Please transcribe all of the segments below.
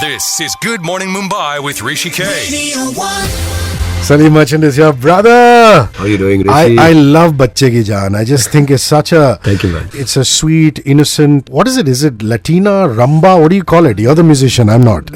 This is Good Morning Mumbai with Hrishi K. Salim Merchant is your brother. How are you doing, Hrishi? I love Bacche Ki Jaan. I just think it's such a... Thank you, man. It's a sweet, innocent... What is it? Is it Latina, Rumba? What do you call it? You're the musician. I'm not.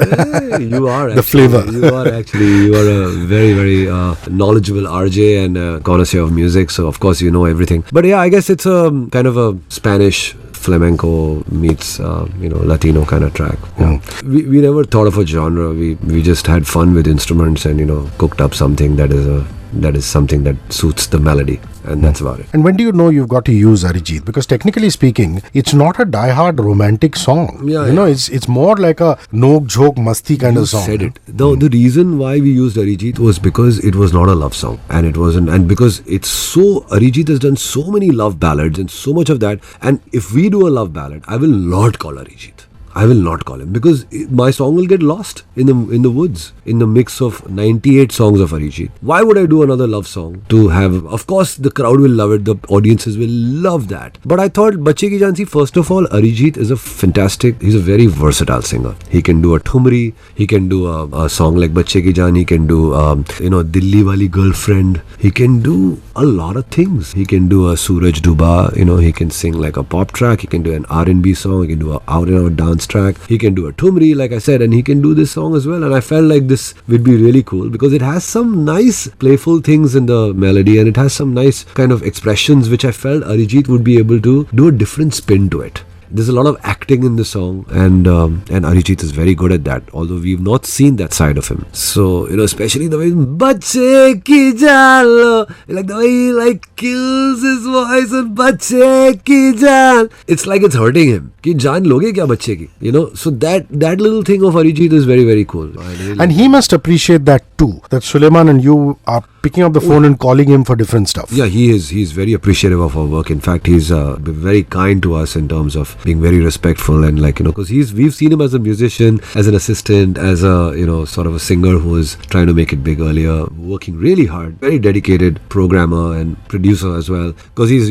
You are the flavor. You are a very, very knowledgeable RJ and connoisseur of music. So, of course, you know everything. But yeah, I guess it's a kind of a Spanish flamenco meets Latino kind of track. Yeah. We never thought of a genre. We just had fun with instruments and cooked up something that is something that suits the melody, and that's about it. And when do you know you've got to use Arijit? Because technically speaking, it's not a die-hard romantic song. It's more like a nok-jhok masti kind of song. You said it. The reason why we used Arijit was because it was not a love song, and it wasn't, and because Arijit has done so many love ballads and so much of that. And if we do a love ballad, I will not call Arijit. I will not call him, because my song will get lost in the woods, in the mix of 98 songs of Hrishi. Why would I do another love song to have? Of course, the crowd will love it, the audiences will love that. But I thought, Bacche Ki Jaan, first of all, Arijit is he's a very versatile singer. He can do a thumri, he can do a song like Bacche Ki Jaan, he can do, Dilli Wali Girlfriend, he can do a lot of things. He can do a Suraj Duba, he can sing like a pop track, he can do an R&B song, he can do a out-and-out dance track, he can do a thumri, like I said, and he can do this song as well. And I felt like this would be really cool because it has some nice playful things in the melody, and it has some nice kind of expressions which I felt Arijit would be able to do a different spin to it. There's a lot of acting in the song, and Arijit is very good at that, although we've not seen that side of him. So, especially the way Bacche Ki Jaan, like the way he kills his voice and Bacche Ki Jaan. It's like it's hurting him. Ki jaan loge kya bacche ki? So that little thing of Arijit is very, very cool. And he must appreciate that too, that Suleiman and you are picking up the phone and calling him for different stuff. Yeah, he is. He's very appreciative of our work. In fact, he's very kind to us in terms of being very respectful, and because we've seen him as a musician, as an assistant, as a sort of a singer who was trying to make it big earlier, working really hard, very dedicated programmer and producer as well, because he's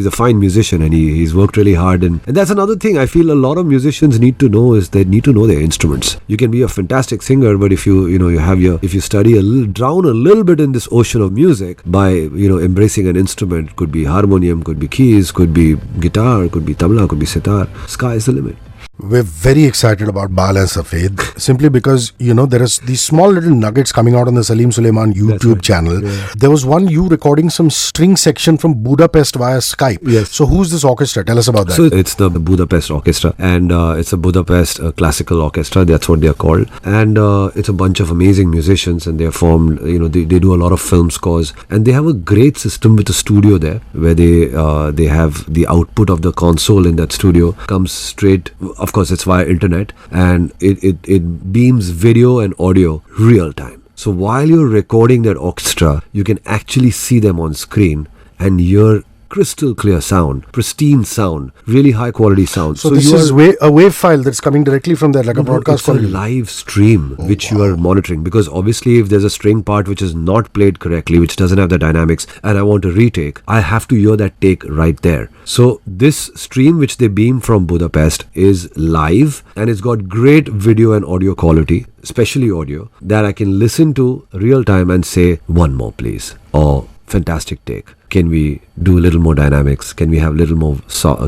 a fine musician, and he's worked really hard, and that's another thing I feel a lot of musicians need to know, is they need to know their instruments. You can be a fantastic singer, but if if you study drown a little bit in this ocean of music by embracing an instrument, could be harmonium, could be keys, could be guitar, could be tabla, could be sitar. Sky is the limit. We're very excited about Baal and Safed simply because, there is these small little nuggets coming out on the Salim Suleiman YouTube channel. Yeah. There was one you recording some string section from Budapest via Skype. Yes. So who's this orchestra? Tell us about that. So it's the Budapest Orchestra, and it's a Budapest classical orchestra. That's what they're called. And it's a bunch of amazing musicians, and they're formed, they do a lot of film scores, and they have a great system with a studio there where they have the output of the console in that studio comes straight. Of course, it's via internet, and it beams video and audio real time. So while you're recording that orchestra, you can actually see them on screen and hear crystal clear sound, pristine sound, really high quality sound. So this is a wave file that's coming directly from there, like a broadcast quality. It's a live stream which you are monitoring, because obviously if there's a string part which is not played correctly, which doesn't have the dynamics, and I want to retake, I have to hear that take right there. So this stream which they beam from Budapest is live, and it's got great video and audio quality, especially audio, that I can listen to real time and say, one more please, or fantastic take. Can we do a little more dynamics? Can we have a little more?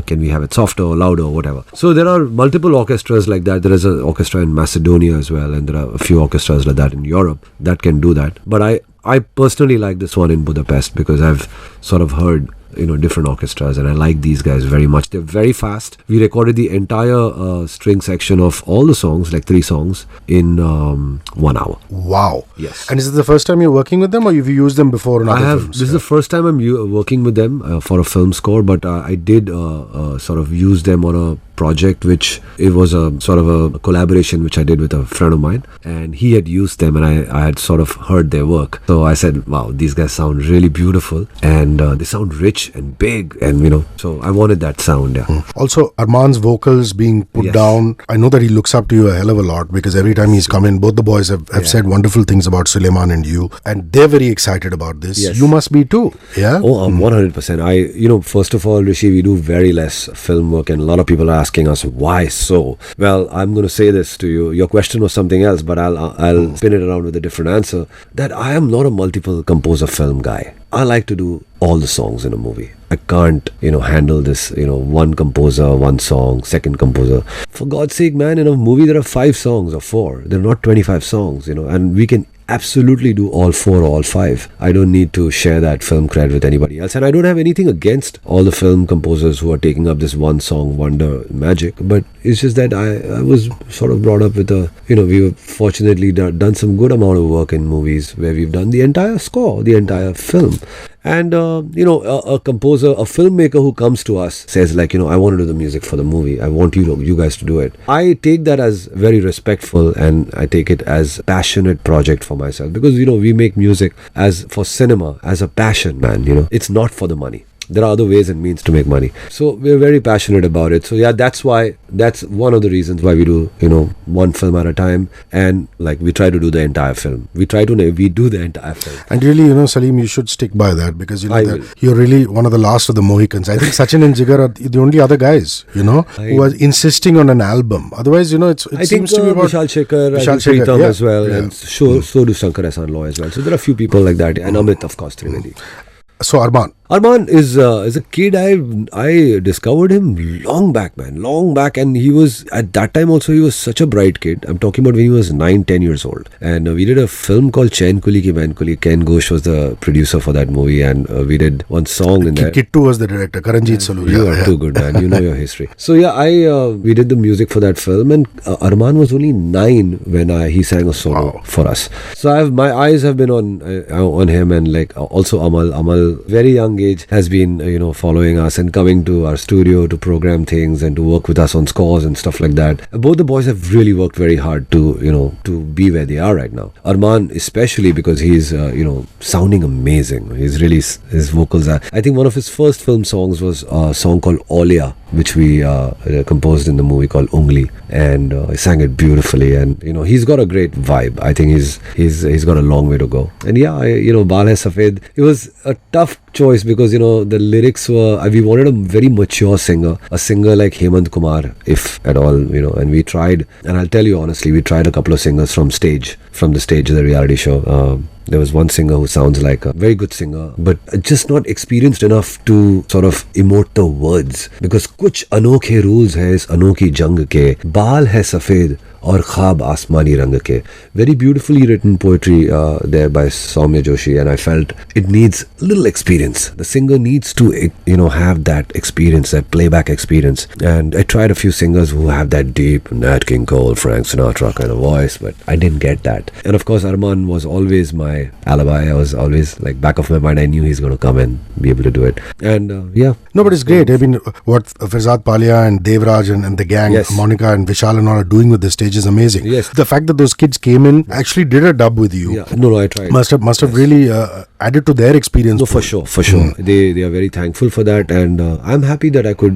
Can we have it softer or louder or whatever? So there are multiple orchestras like that. There is an orchestra in Macedonia as well, and there are a few orchestras like that in Europe that can do that. But I personally like this one in Budapest because I've sort of heard different orchestras, and I like these guys very much. They're very fast. We recorded the entire string section of all the songs, like 3 songs, in 1 hour. Wow. Yes. And is it the first time you're working with them, or have you used them before in other films? This is the first time I'm working with them for a film score, but I did sort of use them on a project which it was a sort of a collaboration which I did with a friend of mine, and he had used them, and I had sort of heard their work. So I said, wow, these guys sound really beautiful, and they sound rich rich and big, and so I wanted that sound. Yeah. Also, Arman's vocals being put Yes. down. I know that he looks up to you a hell of a lot because every time he's come in, both the boys have said wonderful things about Suleiman and you, and they're very excited about this. Yes. You must be too. Yeah. Oh, 100%. First of all, Hrishi, we do very less film work, and a lot of people are asking us why so. Well, I'm going to say this to you. Your question was something else, but I'll spin it around with a different answer. That I am not a multiple composer film guy. I like to do all the songs in a movie. I can't, handle this, one composer, one song, second composer. For God's sake, man, in a movie there are 5 songs or 4. There are not 25 songs, and we can absolutely do all 4 or all 5. I don't need to share that film cred with anybody else, and I don't have anything against all the film composers who are taking up this one song wonder magic, but it's just that I was sort of brought up with we've fortunately done some good amount of work in movies where we've done the entire score, the entire film. And a composer, a filmmaker who comes to us says like, I want to do the music for the movie, I want you guys to do it. I take that as very respectful, and I take it as passionate project for myself, because we make music as for cinema, as a passion, man. It's not for the money. There are other ways and means to make money. So we're very passionate about it. So yeah, that's one of the reasons why we do, one film at a time. And like we try to do the entire film. We do the entire film. And really, Salim, you should stick by that because will. you're really one of the last of the Mohicans. I think Sachin and Jigar are the only other guys, who are insisting on an album. Otherwise, I seems think to be about Vishal Shekhar, Pritam as well, and so do Shankar Ehsaan Loy as well. So there are a few people like that, and Amit, of course, Trivedi. So Arman is a kid. I discovered him long back, and he was at that time also. He was such a bright kid. I'm talking about when he was 9-10 years old, and we did a film called Chain Kuli Ki Main Kuli. Ken Ghosh was the producer for that movie, and we did one song in there. Kittu was the director. Karanjit Salu. You are too good, man. You know your history. So yeah, we did the music for that film, and Arman was only 9 when he sang a solo for us. So my eyes have been on him, and like also Amal, very young age, has been following us and coming to our studio to program things and to work with us on scores and stuff like that. Both the boys have really worked very hard to be where they are right now. Arman especially, because he's sounding amazing. He's really, his vocals are, I think one of his first film songs was a song called Olia, which we composed in the movie called Ungli, and he sang it beautifully, and he's got a great vibe. I think he's got a long way to go. And yeah, Baal Hai Safed, it was a tough choice because the lyrics were, we wanted a very mature singer, a singer like Hemant Kumar, if at all, and we tried, and I'll tell you honestly, we tried a couple of singers from the stage of the reality show. There was one singer who sounds like a very good singer, but just not experienced enough to sort of emote the words, because कुछ अनोखे rules है इस अनोखी जंग के, बाल है सफेद और ख्वाब आसमानी रंग के. Very beautifully written poetry there by Soumya Joshi, and I felt it needs a little experience. The singer needs to have that experience, that playback experience. And I tried a few singers who have that deep Nat King Cole, Frank Sinatra kind of voice, but I didn't get that. And of course Arman was always my alibi. I was always like, back of my mind, I knew he's going to come and be able to do it. And yeah. No, but it's great. I mean, what Firzad Palia and Devraj and the gang, Yes. Monica and Vishal and all are doing with the stage is amazing. Yes. The fact that those kids came in, actually did a dub with you. Yeah. No, I tried. Must have really added to their experience. No, for sure. They are very thankful for that, and I'm happy that I could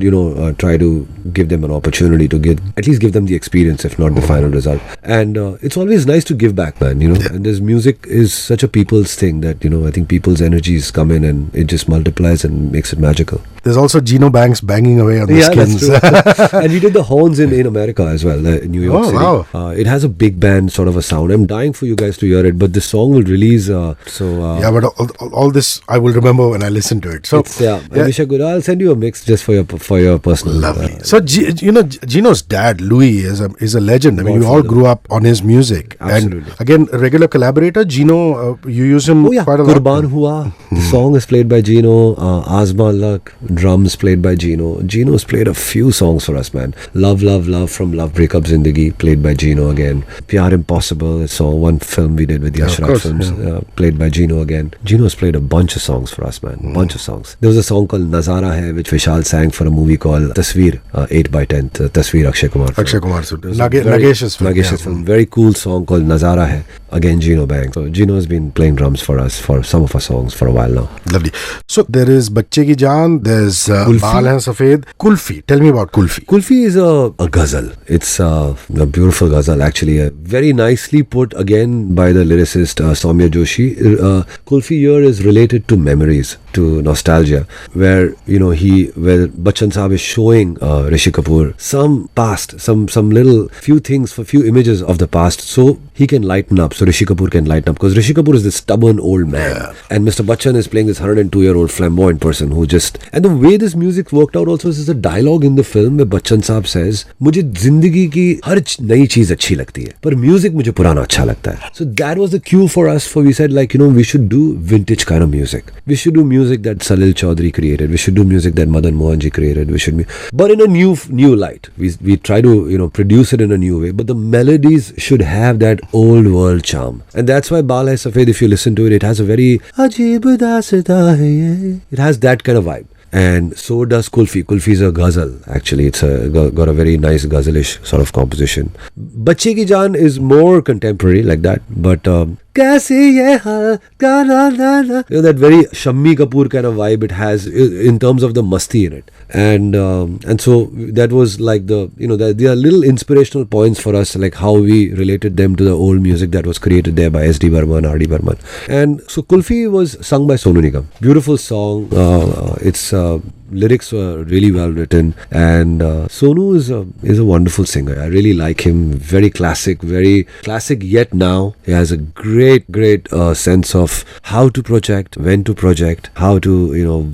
try to give them an opportunity to at least give them the experience, if not the final result. And it's always nice to give back, man. And this music is such a people's thing that I think people's energies come in and it just multiplies and makes it magical. There's also Gino Banks banging away on the skins. That's true. And we did the horns in America as well, in New York City. Wow. It has a big band sort of a sound. I'm dying for you guys to hear it, but this song will release. Yeah, but all this I will remember when I listen to it. So I wish I could. I'll send you a mix just for your personal. Lovely. So Gino's dad Louis is a legend. I mean, we all grew up on his music. Absolutely. And again, a regular collaborator. Gino, you use him quite a lot. Qurban Hua. The song is played by Gino. Azma Lak. drums played by Gino. Gino's played a few songs for us, man. Love, Love, Love from Love Breakup Zindagi, played by Gino again. Pyar Impossible, it's one film we did with Yash Raj Films, played by Gino again. Gino's played a bunch of songs for us, man. Bunch of songs. There was a song called Nazara Hai, which Vishal sang for a movie called Tasveer, 8x10, Tasveer Akshay Kumar. Akshay Kumar. Nagesh's film. Very cool song called Nazara Hai. Again, Gino Bang. So Gino has been playing drums for us for some of our songs for a while now. Lovely. So there is Bacche Ki Jaan, there's Baal Hain Safed. Kulfi. Tell me about Kulfi. Kulfi is a ghazal. It's a beautiful ghazal, actually. Very nicely put again by the lyricist Soumya Joshi. Kulfi here is related to memories, to nostalgia, where where Bachchan Saab is showing Hrishi Kapoor some past, some little few things, for few images of the past, so he can lighten up, so Hrishi Kapoor can lighten up, because Hrishi Kapoor is this stubborn old man, and Mr. Bachchan is playing this 102-year-old flamboyant person who just, and the way this music worked out also is a dialogue in the film where Bachchan Saab says, मुझे जिंदगी की हर नई चीज अच्छी लगती है, पर music मुझे पुराना अच्छा लगता है. So that was the cue for us, for we said, like, we should do vintage kind of music. We should do music that Salil Chaudhary created. We should do music that Madan Mohanji created. We should, but in a new light. We try to produce it in a new way. But the melodies should have that old world charm, and that's why Baal Hai Safed, if you listen to it, it has a very Ajeeb Daasta Hai Ye. It has that kind of vibe. And so does Kulfi. Kulfi is a ghazal, actually. It's got a very nice ghazalish sort of composition. Bacche Ki Jaan is more contemporary, like that. But Kaise ye hal ka na na na, that very Shammi Kapoor kind of vibe it has in terms of the masti in it. And so that was like there are little inspirational points for us, like how we related them to the old music that was created there by S.D. Burman, R.D. Burman. And so Kulfi was sung by Sonu Nigam. Beautiful song. Its lyrics were really well written, and Sonu is a wonderful singer. I really like him. Very classic yet now he has a great sense of how to project, when to project, how to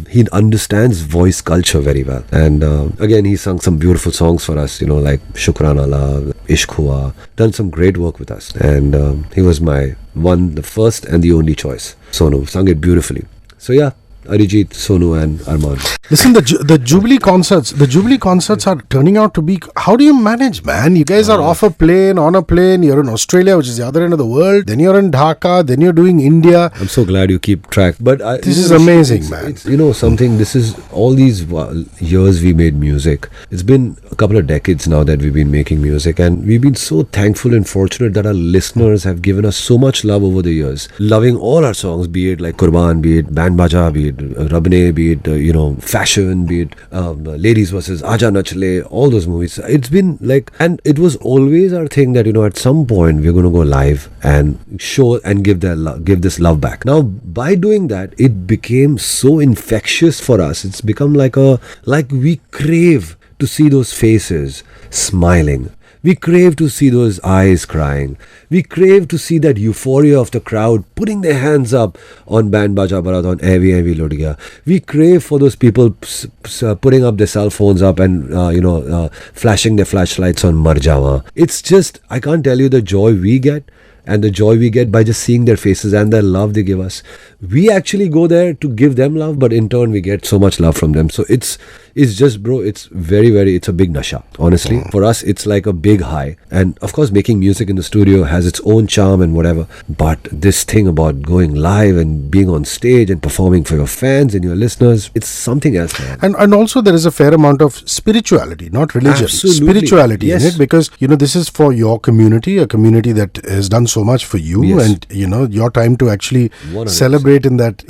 he understands voice culture very well. And again, he sung some beautiful songs for us, like Shukran Allah, Ishq Hua, done some great work with us, and he was the first and the only choice. Sonu sung it beautifully. So yeah, Arijit, Sonu and Arman. Listen, the Jubilee concerts are turning out to be, how do you manage, man? You guys are off a plane, on a plane, you're in Australia, which is the other end of the world, then you're in Dhaka, then you're doing India. I'm so glad you keep track. But this is amazing, man. This is all these years we made music. It's been a couple of decades now that we've been making music, and we've been so thankful and fortunate that our listeners have given us so much love over the years, loving all our songs, be it like Qurban, be it Band Baja, be it Rabne, be it Fashion, be it Ladies versus Aja Nachle, all those movies. It's been like, and it was always our thing that at some point we're going to go live and show and give this love back. Now by doing that, it became so infectious for us. It's become like we crave to see those faces smiling. We crave to see those eyes crying. We crave to see that euphoria of the crowd putting their hands up on Band Baja Barat, on Evi Evi Lud Gaya. We crave for those people putting up their cell phones up and flashing their flashlights on Mar Jawa. It's just, I can't tell you the joy we get, and the joy we get by just seeing their faces and the love they give us. We actually go there to give them love, but in turn we get so much love from them. So it's just, bro, it's very, very, it's a big nasha. Honestly, for us, it's like a big high. And of course, making music in the studio has its own charm and whatever. But this thing about going live and being on stage and performing for your fans and your listeners, it's something else, man. And also there is a fair amount of spirituality, not religion. Absolutely. Spirituality, yes. In it, because this is for your community, a community that has done so much for you, yes. And your time to actually 100%. Celebrate in that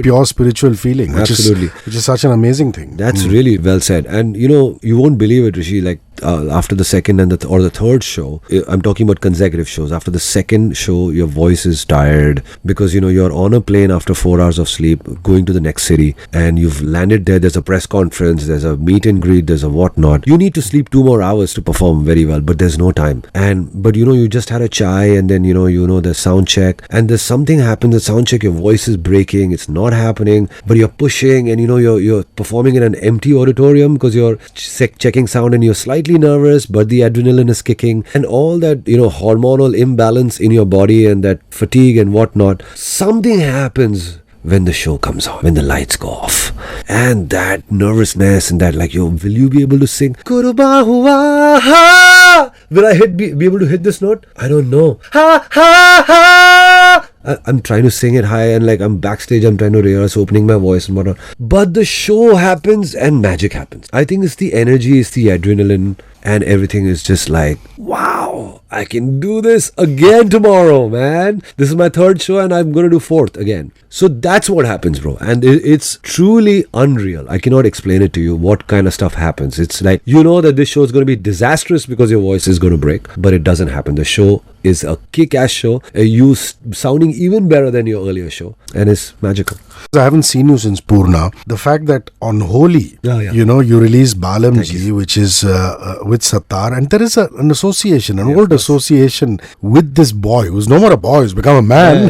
pure spiritual feeling, which is such an amazing thing. That's really well said. And you won't believe it, Hrishi, like after the second and the third show, I'm talking about consecutive shows, after the second show your voice is tired because you're on a plane after 4 hours of sleep going to the next city, and you've landed there, there's a press conference, there's a meet and greet, there's a whatnot. You need to sleep 2 more hours to perform very well, but there's no time. But you just had a chai, and then the sound check, and there's something happens, the sound check, your voice is breaking, it's not happening, but you're pushing, and you're performing in an empty auditorium because you're checking sound and you're slightly nervous, but the adrenaline is kicking, and all that hormonal imbalance in your body and that fatigue and whatnot. Something happens when the show comes on, when the lights go off, and that nervousness and that like, yo, will you be able to sing? Kuruba hua ha? Will I be able to hit this note? I don't know. Ha ha ha! I'm trying to sing it high and like I'm backstage, I'm trying to rehearse, opening my voice and whatnot. But the show happens and magic happens. I think it's the energy, it's the adrenaline, and everything is just like, wow, I can do this again tomorrow, man. This is my third show and I'm going to do fourth again. So that's what happens, bro. And it's truly unreal. I cannot explain it to you what kind of stuff happens. It's like, you know that this show is going to be disastrous because your voice is going to break, but it doesn't happen. The show is a kick-ass show. You sounding even better than your earlier show, and it's magical. I haven't seen you since Purna. The fact that on Holi, you know, you release Balamji, which is with Sattar, and there is an association, an old association with this boy who's no more a boy, who's become a man.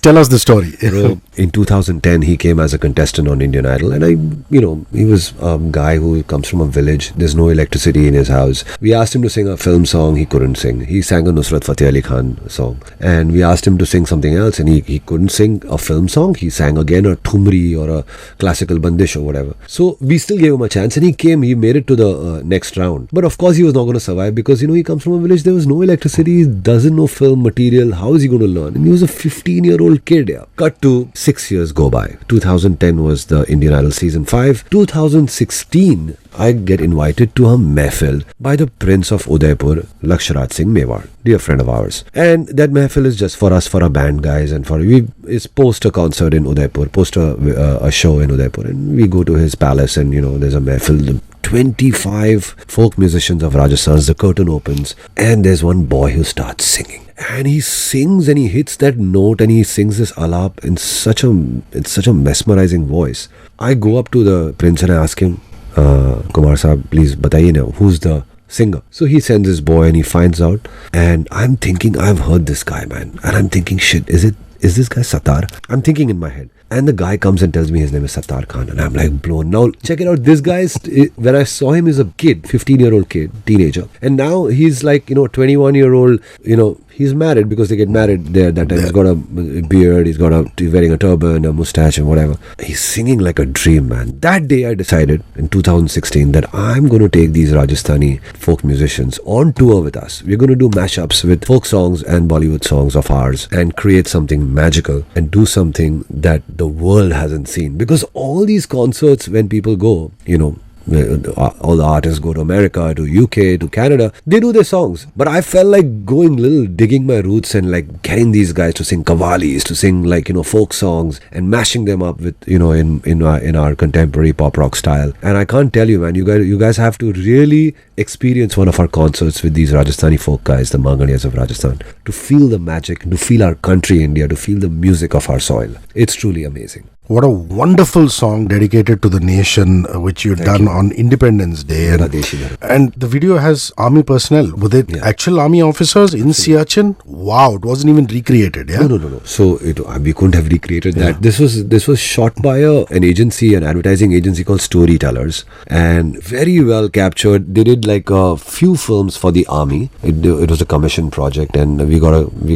Tell us the story. Bro, in 2010, he came as a contestant on Indian Idol, and he was a guy who comes from a village. There's no electricity in his house. We asked him to sing a film song. He couldn't sing. He sang a Nusrat Fateh Ali Khan song, and we asked him to sing something else, and he couldn't sing a film song. He sang again a thumri or a classical bandish or whatever. So we still gave him a chance, and he made it to the next round. But of course he was not going to survive because he comes from a village. There was no electricity. He doesn't know film material. How is he going to learn? And he was a 15-year-old kid. Cut to 6 years go by. 2010 was the Indian Idol season 5. 2016 I get invited to a mehfil by the Prince of Udaipur, Lakshraj Singh Mewar, dear friend of ours. And that mehfil is just for us, for our band guys, and it's post a concert in Udaipur, post a show in Udaipur, and we go to his palace, and there's a mehfil. 25 folk musicians of Rajasthan. The curtain opens, and there's one boy who starts singing. And he sings and he hits that note and he sings this alap in such a mesmerizing voice. I go up to the prince and I ask him, Kumar Sahab, please bataiye na, who's the singer? So he sends his boy and he finds out, and I'm thinking, I've heard this guy, man, and I'm thinking, shit, is this guy Sattar? I'm thinking in my head. And the guy comes and tells me his name is Sattar Khan, and I'm like blown. Now check it out, this guy is, when I saw him as a kid, 15-year-old kid, teenager, and now he's like 21-year-old, he's married because they get married there that time. He's got a beard, he's wearing a turban, a mustache and whatever. He's singing like a dream, man. That day I decided in 2016 that I'm going to take these Rajasthani folk musicians on tour with us. We're going to do mashups with folk songs and Bollywood songs of ours and create something magical and do something that the world hasn't seen. Because all these concerts, when people go, all the artists go to America, to UK, to Canada, they do their songs. But I felt like digging my roots and like getting these guys to sing qawwalis, to sing folk songs and mashing them up with in our contemporary pop rock style. And I can't tell you, man, you guys have to really experience one of our concerts with these Rajasthani folk guys, the Mangadiyas of Rajasthan, to feel the magic, to feel our country, India, to feel the music of our soil. It's truly amazing. What a wonderful song dedicated to the nation, which you've done on Independence Day. And the video has army personnel. Were they actual army officers in Siachen? Wow, it wasn't even recreated, yeah? No. So we couldn't have recreated that. This was shot by an advertising agency called Storytellers, and very well captured. They did like a few films for the army. It was a commission project, and we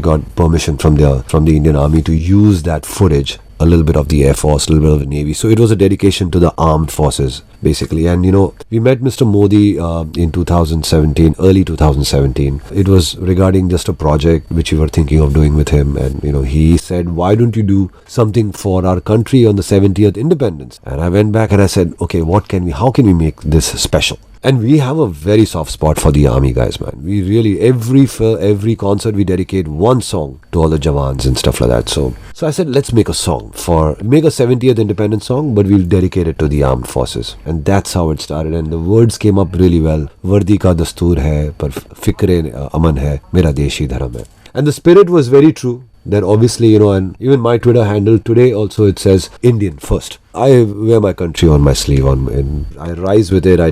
got permission from the Indian Army to use that footage. A little bit of the Air Force, a little bit of the Navy. So it was a dedication to the armed forces, basically. And, we met Mr. Modi in 2017, early 2017. It was regarding just a project which we were thinking of doing with him. And, he said, why don't you do something for our country on the 70th independence? And I went back and I said, okay, how can we make this special? And we have a very soft spot for the army guys, man. We really, every concert we dedicate one song to all the Jawans and stuff like that. So I said, let's make a 70th independence song, but we'll dedicate it to the armed forces. And that's how it started. And the words came up really well. Vardi ka dastoor hai, par fikre aman hai, mera deshi dharam hai. And the spirit was very true. Then obviously, and even my Twitter handle today also, it says Indian first. I wear my country on my sleeve, and I rise with it. I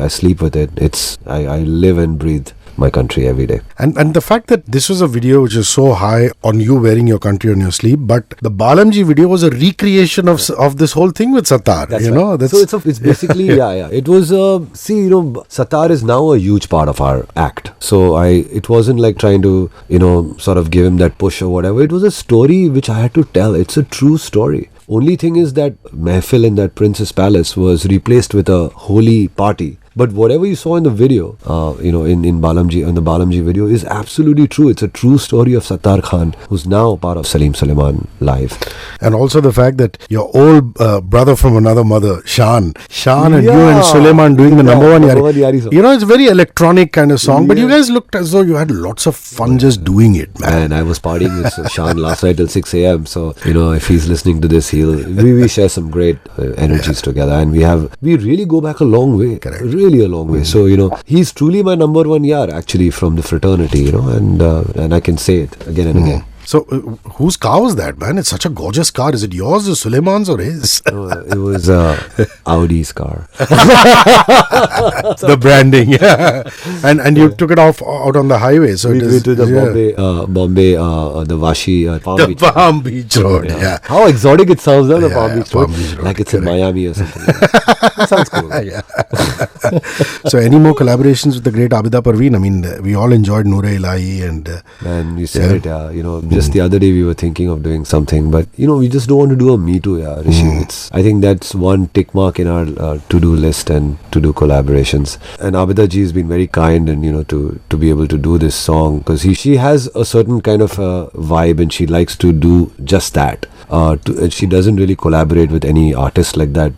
sleep with it. I live and breathe my country every day. And the fact that this was a video which is so high on you wearing your country on your sleeve, but the Balamji video was a recreation of this whole thing with Sattar. That's you right. know, that's So it's basically yeah. It was Sattar is now a huge part of our act. So it wasn't like trying to sort of give him that push or whatever. It was a story which I had to tell. It's a true story. Only thing is that Mehfil in that Princess Palace was replaced with a holy party. But whatever you saw in the video, in the Balamji video is absolutely true. It's a true story of Sattar Khan, who's now part of Salim Suleiman live. And also the fact that your old brother from another mother, Shan and you and Suleiman doing the number one Yari song. It's a very electronic kind of song, but you guys looked as though you had lots of fun just doing it, man. And I was partying with Shan last night till 6 a.m. So, if he's listening to this, we share some great energies together. And we really go back a long way. Correct. Really a long way. So, he's truly my number one yar actually from the fraternity, and I can say it again and again. So, whose car was that, man? It's such a gorgeous car. Is it yours or Suleiman's or his? It was Audi's car. The branding, yeah. And you took it out on the highway. So we went to the Bombay, the Vashi Palm Beach. Palm Beach Road, yeah. How exotic it sounds, the Palm Beach Road. Palm Beach Road. Like it's in Miami or something. That sounds cool. Yeah. So, any more collaborations with the great Abida Parveen? I mean, we all enjoyed Noor Ilahi and... you said it, just the other day we were thinking of doing something, but we just don't want to do a Me Too, Hrishi. I think that's one tick mark in our to-do list and to-do collaborations. And Abida ji has been very kind and to be able to do this song, because she has a certain kind of vibe and she likes to do just that. She doesn't really collaborate with any artist like that,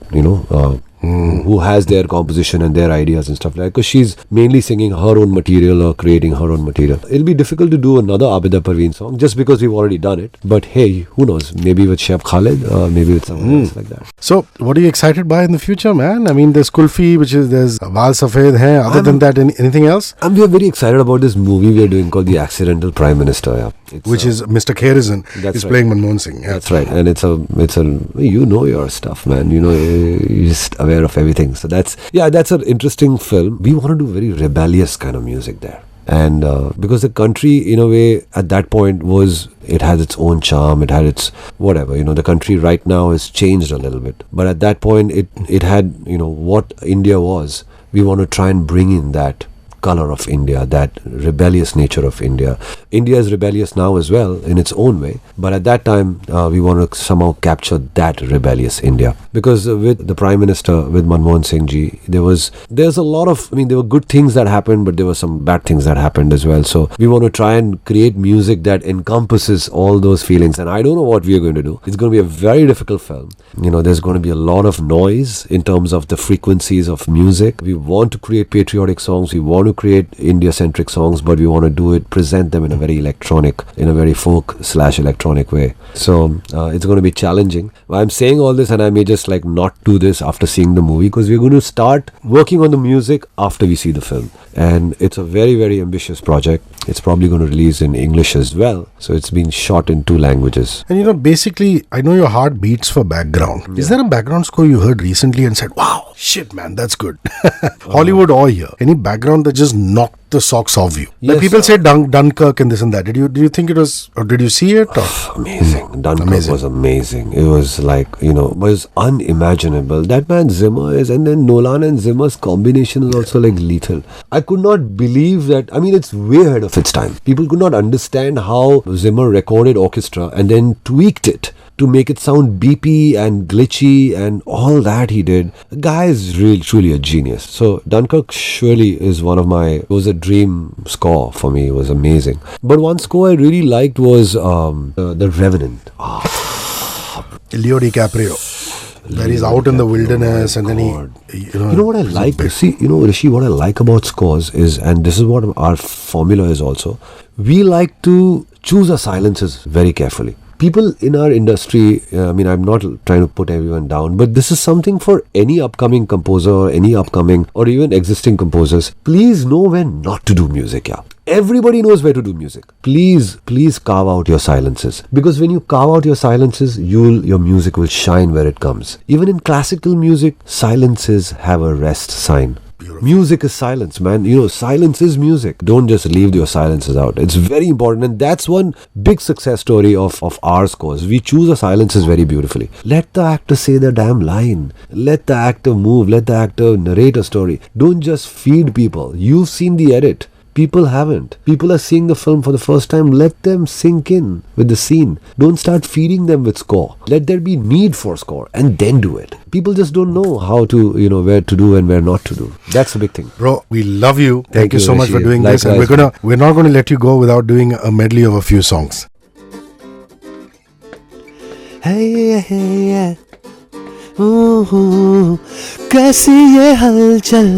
who has their composition and their ideas and stuff like that, because she's mainly singing her own material or creating her own material. It'll be difficult to do another Abida Parveen song just because we've already done it, but hey, who knows, maybe with Chef Khalid, maybe with someone else like that. So what are you excited by in the future, man? I mean, there's Kulfi, there's Baal Safed hai. Other than that, anything else? We are very excited about this movie we are doing called The Accidental Prime Minister, which is Mr. Khairizan is right. playing Manmohan Singh. Yeah. That's right. And it's a your stuff, man. You're just aware of everything. So that's an interesting film. We want to do very rebellious kind of music there. And because the country, in a way, at that point it has its own charm, it had its whatever, the country right now has changed a little bit. But at that point, it had, what India was. We want to try and bring in that color of India, that rebellious nature of India. India is rebellious now as well in its own way, but at that time we want to somehow capture that rebellious India, because with the Prime Minister, with Manmohan Singh ji, there's a lot of, there were good things that happened, but there were some bad things that happened as well. So we want to try and create music that encompasses all those feelings, and I don't know what we are going to do. It's going to be a very difficult film. There's going to be a lot of noise in terms of the frequencies of music. We want to create patriotic songs, we want to create India-centric songs, but we want to present them in a very electronic, in a very folk/electronic way. So it's going to be challenging. I'm saying all this and I may just not do this after seeing the movie, because we're going to start working on the music after we see the film. And it's a very, very ambitious project. It's probably going to release in English as well. So it's been shot in 2 languages. And basically, I know your heart beats for background. Yeah. Is there a background score you heard recently and said, wow, shit man, that's good? Hollywood or here? Any background that just knocked the socks off you? Yes, like people say Dunkirk and this and that. Did you think it was, or did you see it? Amazing. Dunkirk was amazing. It was was unimaginable. That man Zimmer is, and then Nolan and Zimmer's combination is also lethal. I could not believe that. It's way ahead of its time. People could not understand how Zimmer recorded orchestra and then tweaked it to make it sound beepy and glitchy and all that he did. The guy is really, truly a genius. So Dunkirk surely is it was a dream score for me. It was amazing. But one score I really liked was The Revenant. Leo DiCaprio. Where he's out in the wilderness and then you know what I like? See, Hrishi, what I like about scores is, and this is what our formula is also, we like to choose our silences very carefully. People in our industry, I'm not trying to put everyone down, but this is something for any upcoming composer or any upcoming or even existing composers. Please know when not to do music, yeah. Everybody knows where to do music. Please carve out your silences. Because when you carve out your silences, your music will shine where it comes. Even in classical music, silences have a rest sign. Beautiful. bro. Music is silence, man. Silence is music. Don't just leave your silences out. It's very important, and that's one big success story of our scores. We choose our silences very beautifully. Let the actor say the damn line. Let the actor move. Let the actor narrate a story. Don't just feed people. You've seen the edit. People haven't. People are seeing the film for the first time. Let them sink in with the scene. Don't start feeding them with score. Let there be need for score and then do it. People just don't know how to, where to do and where not to do. That's the big thing. Bro, we love you. Thank you so much for Hrishi. doing this. And Likewise. we're not going to let you go without doing a medley of a few songs. Hey, कैसी ये हलचल,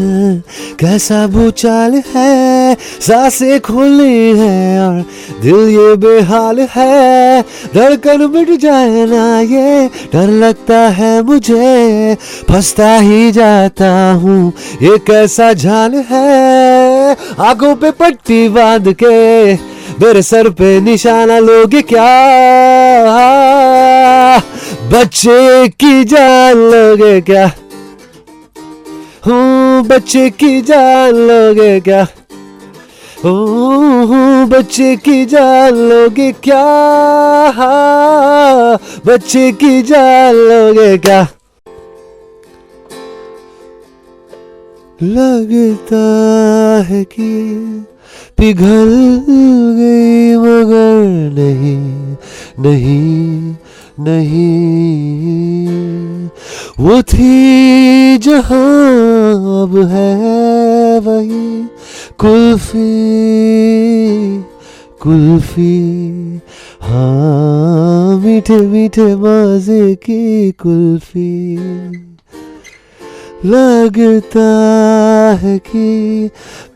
कैसा भूचाल है, सांसें खुली है और दिल ये बेहाल है, धड़कन मिट जाए ना ये डर लगता है मुझे, फंसता ही जाता हूँ ये कैसा झाल है, आंखों पे पट्टी बांध के मेरे सर पे निशाना लोगे क्या, बच्चे की जान लोगे क्या, बच्चे की जान लोगे क्या, बच्चे की जान लोगे क्या, बच्चे की जान लोगे क्या, लगता है कि पिघल गई मगर नहीं नहीं नहीं, वो थी जहां अब है वही कुल्फी कुल्फी, हाँ मीठे मीठे मजे की कुल्फी, लगता है कि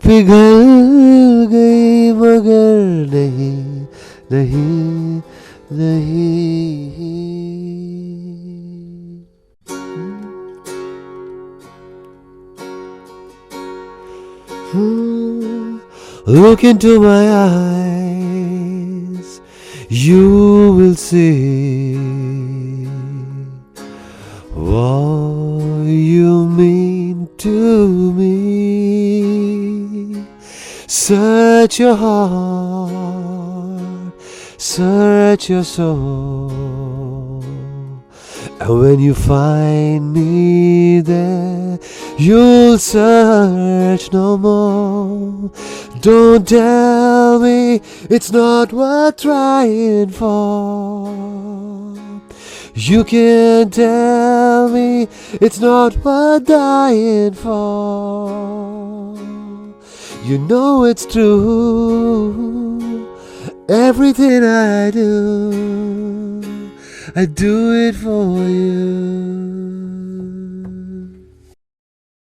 पिघल गई मगर नहीं नहीं नहीं. Look into my eyes, you will see what you mean to me. Search your heart, search your soul, and when you find me there, you'll search no more. Don't tell me it's not worth trying for. You can tell me it's not worth dying for. You know it's true. Everything I do it for you.